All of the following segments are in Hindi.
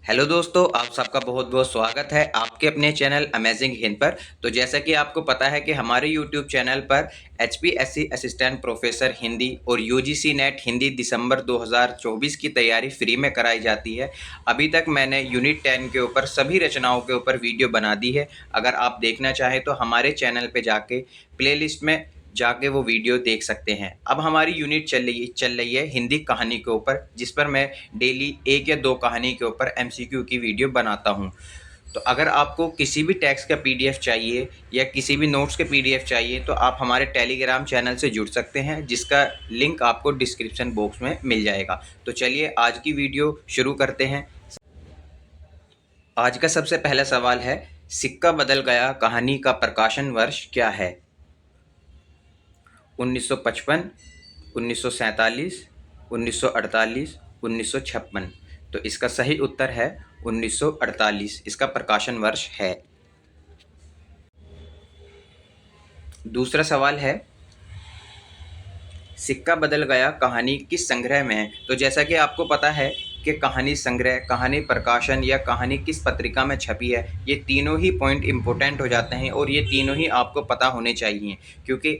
हेलो दोस्तों, आप सबका बहुत बहुत स्वागत है आपके अपने चैनल अमेजिंग हिंद पर। तो जैसा कि आपको पता है कि हमारे यूट्यूब चैनल पर HPSC असिस्टेंट प्रोफेसर हिंदी और UGC नेट हिंदी दिसंबर 2024 की तैयारी फ्री में कराई जाती है। अभी तक मैंने यूनिट 10 के ऊपर सभी रचनाओं के ऊपर वीडियो बना दी है। अगर आप देखना चाहें तो हमारे चैनल पर जाके प्लेलिस्ट में जाके वो वीडियो देख सकते हैं। अब हमारी यूनिट चल रही है हिंदी कहानी के ऊपर, जिस पर मैं डेली 1 या 2 कहानी के ऊपर MCQ की वीडियो बनाता हूं। तो अगर आपको किसी भी टेक्स्ट का PDF चाहिए या किसी भी नोट्स के PDF चाहिए तो आप हमारे टेलीग्राम चैनल से जुड़ सकते हैं, जिसका लिंक आपको डिस्क्रिप्शन बॉक्स में मिल जाएगा। तो चलिए आज की वीडियो शुरू करते हैं। आज का सबसे पहला सवाल है, सिक्का बदल गया कहानी का प्रकाशन वर्ष क्या है? 1955, 1947, 1948, 1956। तो इसका सही उत्तर है 1948, इसका प्रकाशन वर्ष है। दूसरा सवाल है, सिक्का बदल गया कहानी किस संग्रह में है? तो जैसा कि आपको पता है कि कहानी संग्रह, कहानी प्रकाशन या कहानी किस पत्रिका में छपी है, ये तीनों ही पॉइंट इम्पोर्टेंट हो जाते हैं और ये तीनों ही आपको पता होने चाहिए, क्योंकि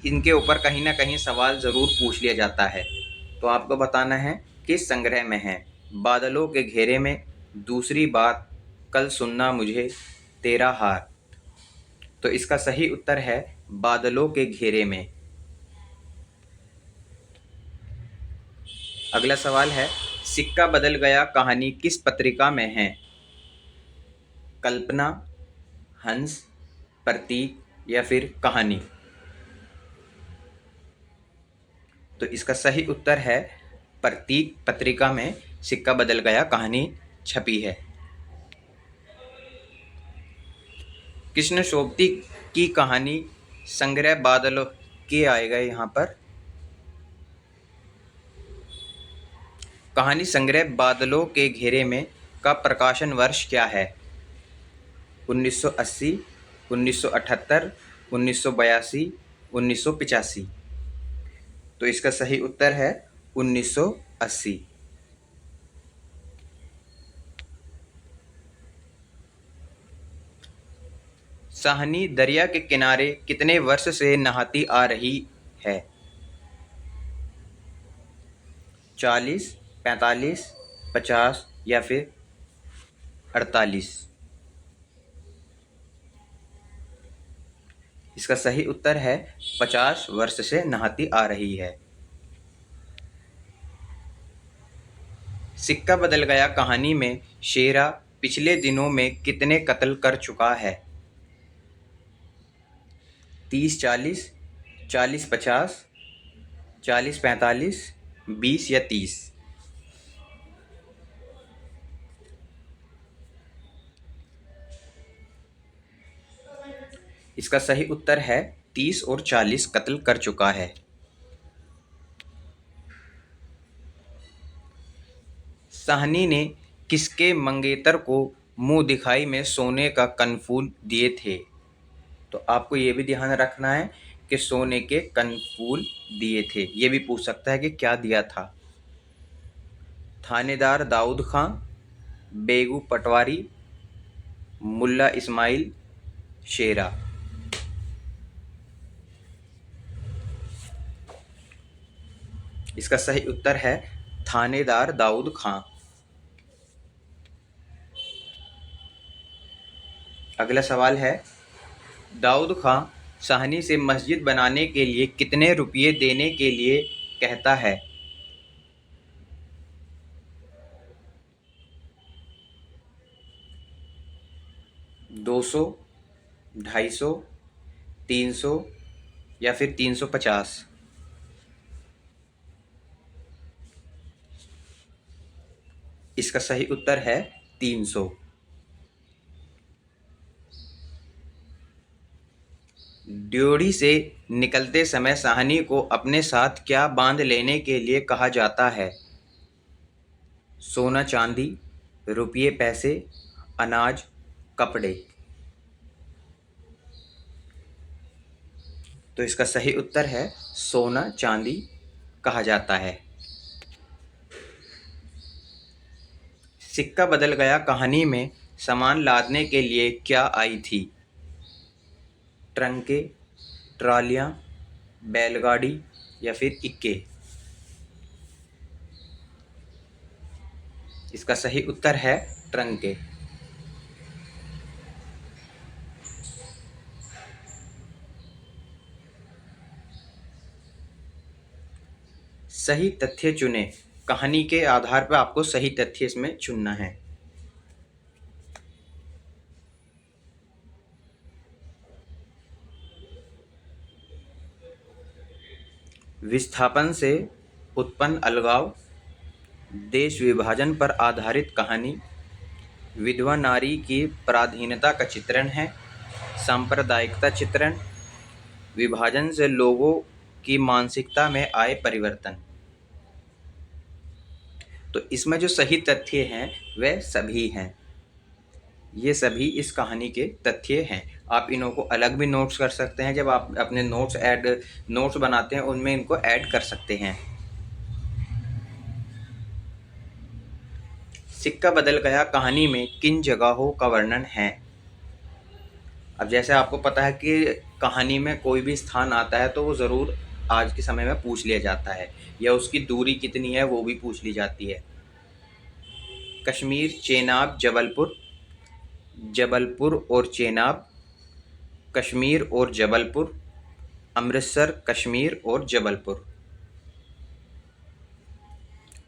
इनके ऊपर कहीं ना कहीं सवाल ज़रूर पूछ लिया जाता है। तो आपको बताना है किस संग्रह में है। बादलों के घेरे में, दूसरी बात, कल सुनना मुझे, तेरा हार। तो इसका सही उत्तर है बादलों के घेरे में। अगला सवाल है, सिक्का बदल गया कहानी किस पत्रिका में है? कल्पना, हंस, प्रतीक या फिर कहानी? तो इसका सही उत्तर है प्रतीक पत्रिका में सिक्का बदल गया कहानी छपी है। कृष्ण सोबती की कहानी संग्रह बादलों के आएगा यहाँ पर। कहानी संग्रह बादलों के घेरे में का प्रकाशन वर्ष क्या है? 1980, 1978, 1982, 1985। तो इसका सही उत्तर है 1980। साहनी दरिया के किनारे कितने वर्ष से नहाती आ रही है? 40, 45, 50 या फिर 48? इसका सही उत्तर है 50 वर्ष से नहाती आ रही है। सिक्का बदल गया कहानी में शेरा पिछले दिनों में कितने कत्ल कर चुका है? 30-40, 40-50, 40-45, 20 या 30? इसका सही उत्तर है 30 और 40 कत्ल कर चुका है। साहनी ने किसके मंगेतर को मुंह दिखाई में सोने का कनफूल दिए थे? तो आपको ये भी ध्यान रखना है कि सोने के कनफूल दिए थे, ये भी पूछ सकता है कि क्या दिया था। थानेदार दाऊद खां, बेगू पटवारी, मुल्ला इस्माइल, शेरा? इसका सही उत्तर है थानेदार दाऊद खां। अगला सवाल है, दाऊद खां साहनी से मस्जिद बनाने के लिए कितने रुपये देने के लिए कहता है? 200, 250, 300 या फिर 350? इसका सही उत्तर है 300। ड्योढ़ी से निकलते समय साहनी को अपने साथ क्या बांध लेने के लिए कहा जाता है? सोना चांदी, रुपये पैसे, अनाज, कपड़े? तो इसका सही उत्तर है सोना चांदी कहा जाता है। सिक्का बदल गया कहानी में सामान लादने के लिए क्या आई थी? ट्रंके, ट्रालियाँ, बैलगाड़ी या फिर इक्के? इसका सही उत्तर है ट्रंके। सही तथ्य चुनें। कहानी के आधार पर आपको सही तथ्य इसमें चुनना है। विस्थापन से उत्पन्न अलगाव, देश विभाजन पर आधारित कहानी, विधवा नारी की पराधीनता का चित्रण है, सांप्रदायिकता चित्रण, विभाजन से लोगों की मानसिकता में आए परिवर्तन। तो इसमें जो सही तथ्य हैं वह सभी हैं। ये सभी इस कहानी के तथ्य हैं। आप इन्हों को अलग भी नोट्स कर सकते हैं। जब आप अपने नोट्स बनाते हैं उनमें इनको ऐड कर सकते हैं। सिक्का बदल गया कहानी में किन जगहों का वर्णन है? अब जैसे आपको पता है कि कहानी में कोई भी स्थान आता है तो वो ज़रूर आज के समय में पूछ लिया जाता है, या उसकी दूरी कितनी है वो भी पूछ ली जाती है। कश्मीर, चेनाब, जबलपुर, जबलपुर और चेनाब, कश्मीर और जबलपुर, अमृतसर, कश्मीर और जबलपुर।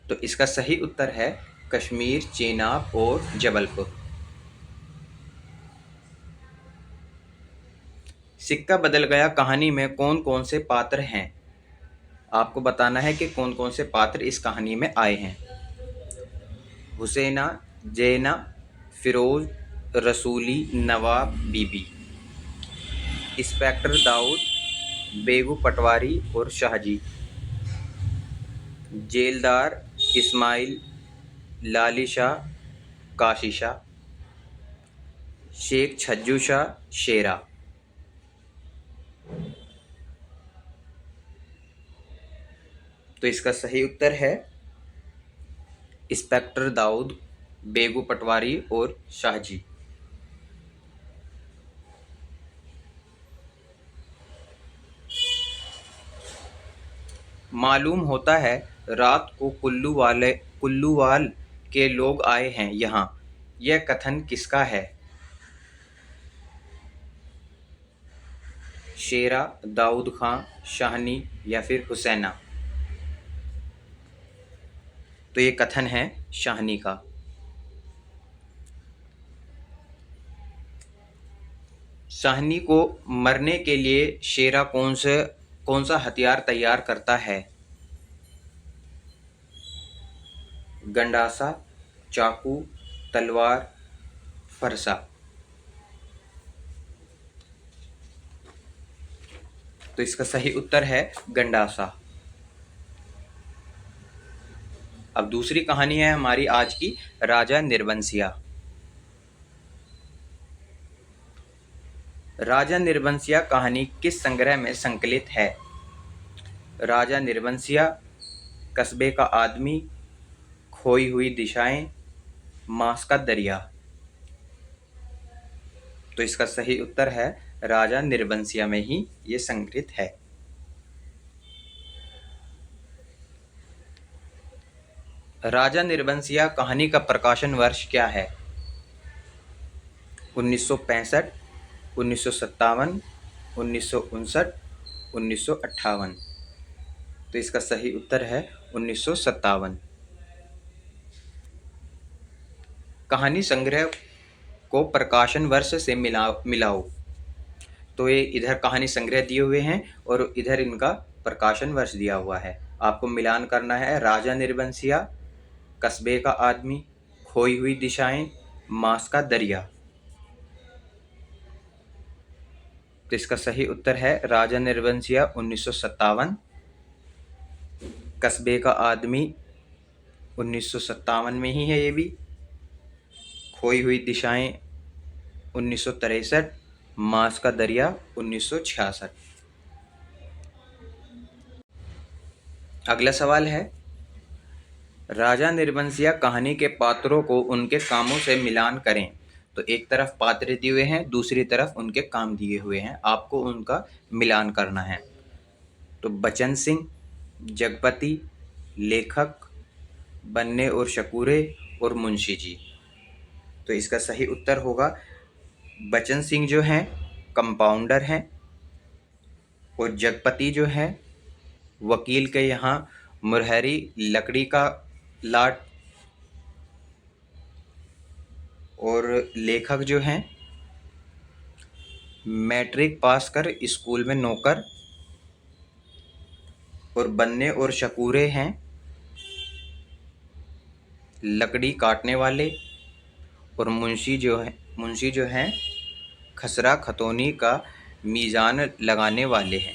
तो इसका सही उत्तर है कश्मीर, चेनाब और जबलपुर। सिक्का बदल गया कहानी में कौन कौन से पात्र हैं? आपको बताना है कि कौन कौन से पात्र इस कहानी में आए हैं। हुसैना, जैना, फिरोज, रसूली, नवाब, बीबी। इंस्पेक्टर दाऊद, बेगू पटवारी और शाहजी। जेलदार, इस्माइल, लाली शाह, काशी शाह, शेख छज्जू शाह, शेरा। तो इसका सही उत्तर है इंस्पेक्टर दाऊद, बेगू पटवारी और शाहजी। मालूम होता है रात को कुल्लूवाल के लोग आए हैं यहाँ। यह कथन किसका है? शेरा, दाऊद खां, शाहनी या फिर हुसैना? तो ये कथन है शाहनी का। शाहनी को मरने के लिए शेरा कौन सा हथियार तैयार करता है? गंडासा, चाकू, तलवार, फरसा। तो इसका सही उत्तर है गंडासा। अब दूसरी कहानी है हमारी आज की, राजा निर्बंसिया। राजा निर्बंसिया कहानी किस संग्रह में संकलित है? राजा निर्बंसिया, कस्बे का आदमी, खोई हुई दिशाएं, मांस का दरिया। तो इसका सही उत्तर है राजा निर्बंसिया में ही ये संग्रहित है। राजा निर्बंसिया कहानी का प्रकाशन वर्ष क्या है? 1965, 1957, 1959, 1958। तो इसका सही उत्तर है 1957। कहानी संग्रह को प्रकाशन वर्ष से मिलाओ। तो ये इधर कहानी संग्रह दिए हुए हैं और इधर इनका प्रकाशन वर्ष दिया हुआ है। आपको मिलान करना है। राजा निर्बंसिया, कस्बे का आदमी, खोई हुई दिशाएं, मांस का दरिया। तो इसका सही उत्तर है राजा निर्बंसिया 1957, कस्बे का आदमी 1957 में ही है ये भी, खोई हुई दिशाएं 1963, मांस का दरिया 1966। अगला सवाल है, राजा निर्बंसिया कहानी के पात्रों को उनके कामों से मिलान करें। तो एक तरफ पात्र दिए हुए हैं, दूसरी तरफ उनके काम दिए हुए हैं, आपको उनका मिलान करना है। तो बचन सिंह, जगपति, लेखक, बन्ने और शकूरे और मुंशी जी। तो इसका सही उत्तर होगा बचन सिंह जो हैं कंपाउंडर हैं, और जगपति जो है वकील के यहाँ मुरहरी लकड़ी का लाट, और लेखक जो हैं मैट्रिक पास कर स्कूल में नौकर, और बन्ने और शकूरे हैं लकड़ी काटने वाले, और मुंशी जो हैं खसरा खतौनी का मीज़ान लगाने वाले हैं।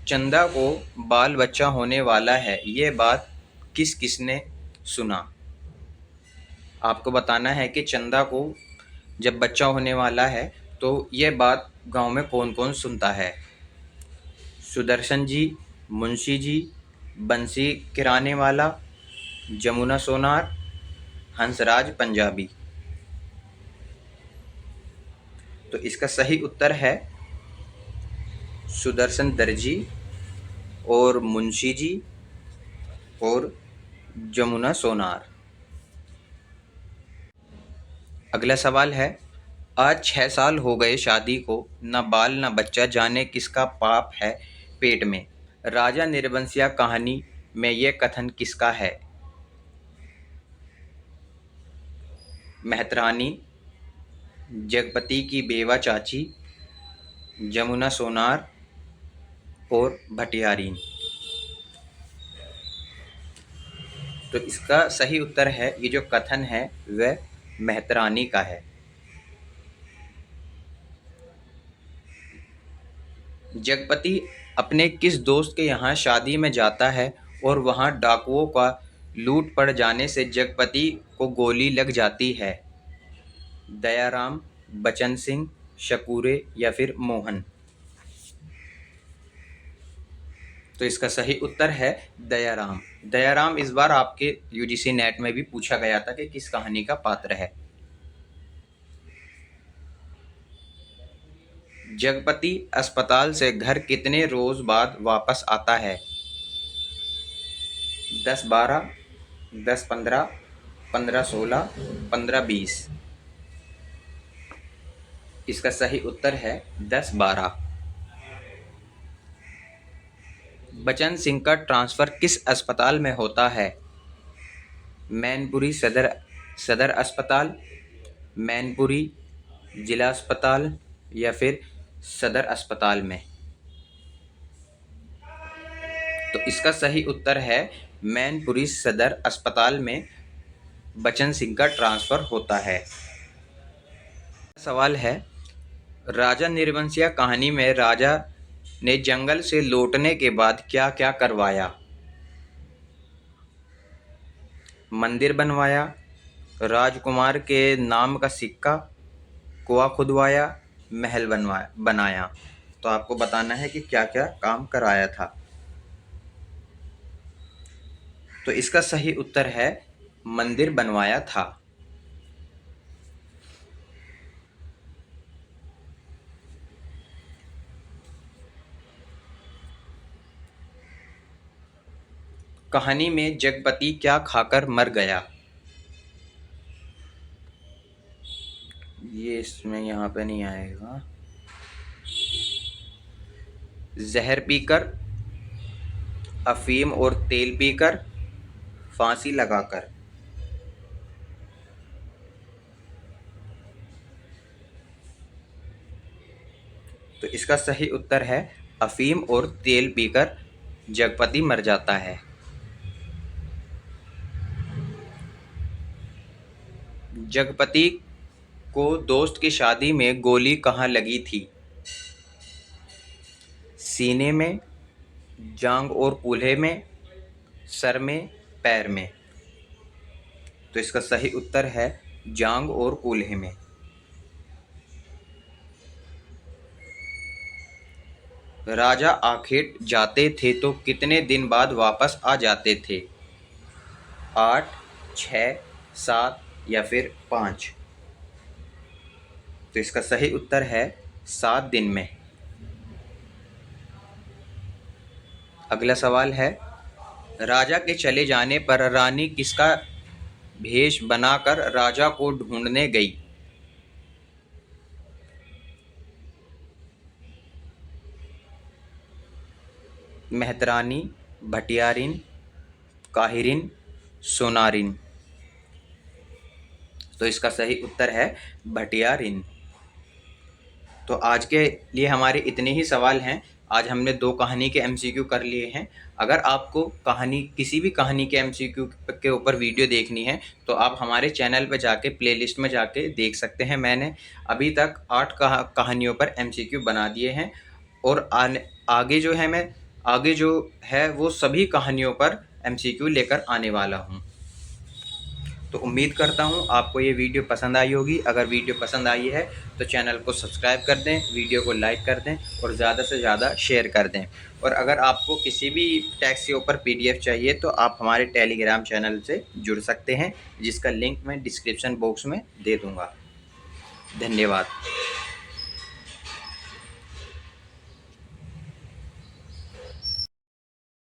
चंदा को बाल बच्चा होने वाला है, ये बात किस किसने सुना। आपको बताना है कि चंदा को जब बच्चा होने वाला है तो ये बात गांव में कौन कौन सुनता है। सुदर्शन जी, मुंशी जी, बंसी किराने वाला, जमुना सोनार, हंसराज पंजाबी। तो इसका सही उत्तर है सुदर्शन दर्जी और मुंशी जी और जमुना सोनार। अगला सवाल है, आज 6 साल हो गए शादी को, न बाल न बच्चा, जाने किसका पाप है पेट में। राजा निर्बंसिया कहानी में ये कथन किसका है। मेहतरानी, जगपति की बेवा चाची, जमुना सोनार और भटियारीन। तो इसका सही उत्तर है, ये जो कथन है वह मेहतरानी का है। जगपति अपने किस दोस्त के यहाँ शादी में जाता है और वहाँ डाकुओं का लूट पड़ जाने से जगपति को गोली लग जाती है। दयाराम, बचन सिंह, शकूरे या फिर मोहन। तो इसका सही उत्तर है दयाराम। दयाराम इस बार आपके यूजीसी नेट में भी पूछा गया था कि किस कहानी का पात्र है। जगपति अस्पताल से घर कितने रोज बाद वापस आता है। 10-12, 10-15, 15-16, 15-20। इसका सही उत्तर है 10-12। बचन सिंह का ट्रांसफर किस अस्पताल में होता है। मैनपुरी सदर अस्पताल, मैनपुरी जिला अस्पताल या फिर सदर अस्पताल में। तो इसका सही उत्तर है मैनपुरी सदर अस्पताल में बचन सिंह का ट्रांसफर होता है। सवाल है, राजा निर्बंसिया कहानी में राजा ने जंगल से लौटने के बाद क्या क्या करवाया। मंदिर बनवाया, राजकुमार के नाम का सिक्का, कुआं खुदवाया, महल बनाया। तो आपको बताना है कि क्या क्या काम कराया था। तो इसका सही उत्तर है मंदिर बनवाया था। कहानी में जगपति क्या खाकर मर गया। ये इसमें यहाँ पे नहीं आएगा। जहर पीकर, अफीम और तेल पीकर, फांसी लगाकर। तो इसका सही उत्तर है अफीम और तेल पीकर जगपति मर जाता है। जगपति को दोस्त की शादी में गोली कहाँ लगी थी। सीने में, जांग और कूल्हे में, सर में, पैर में। तो इसका सही उत्तर है जांग और कूल्हे में। राजा आखिर जाते थे तो कितने दिन बाद वापस आ जाते थे? 8, 6, 7 या फिर 5? तो इसका सही उत्तर है 7 दिन में। अगला सवाल है, राजा के चले जाने पर रानी किसका भेष बनाकर राजा को ढूंढने गई? मेहतरानी, भटियारिन, काहिरिन, सोनारिन? तो इसका सही उत्तर है भटियारिन। तो आज के लिए हमारे इतने ही सवाल हैं। आज हमने 2 कहानी के एमसीक्यू कर लिए हैं। अगर आपको किसी भी कहानी के एमसीक्यू के ऊपर वीडियो देखनी है तो आप हमारे चैनल पर जाके प्लेलिस्ट में जाके देख सकते हैं। मैंने अभी तक 8 कहानियों पर एमसीक्यू बना दिए हैं और आगे जो है वो सभी कहानियों पर एमसीक्यू लेकर आने वाला हूँ। तो उम्मीद करता हूँ आपको ये वीडियो पसंद आई होगी। अगर वीडियो पसंद आई है तो चैनल को सब्सक्राइब कर दें, वीडियो को लाइक कर दें और ज़्यादा से ज़्यादा शेयर कर दें। और अगर आपको किसी भी टैक्स के ऊपर पीडीएफ चाहिए तो आप हमारे टेलीग्राम चैनल से जुड़ सकते हैं, जिसका लिंक मैं डिस्क्रिप्शन बॉक्स में दे दूँगा। धन्यवाद।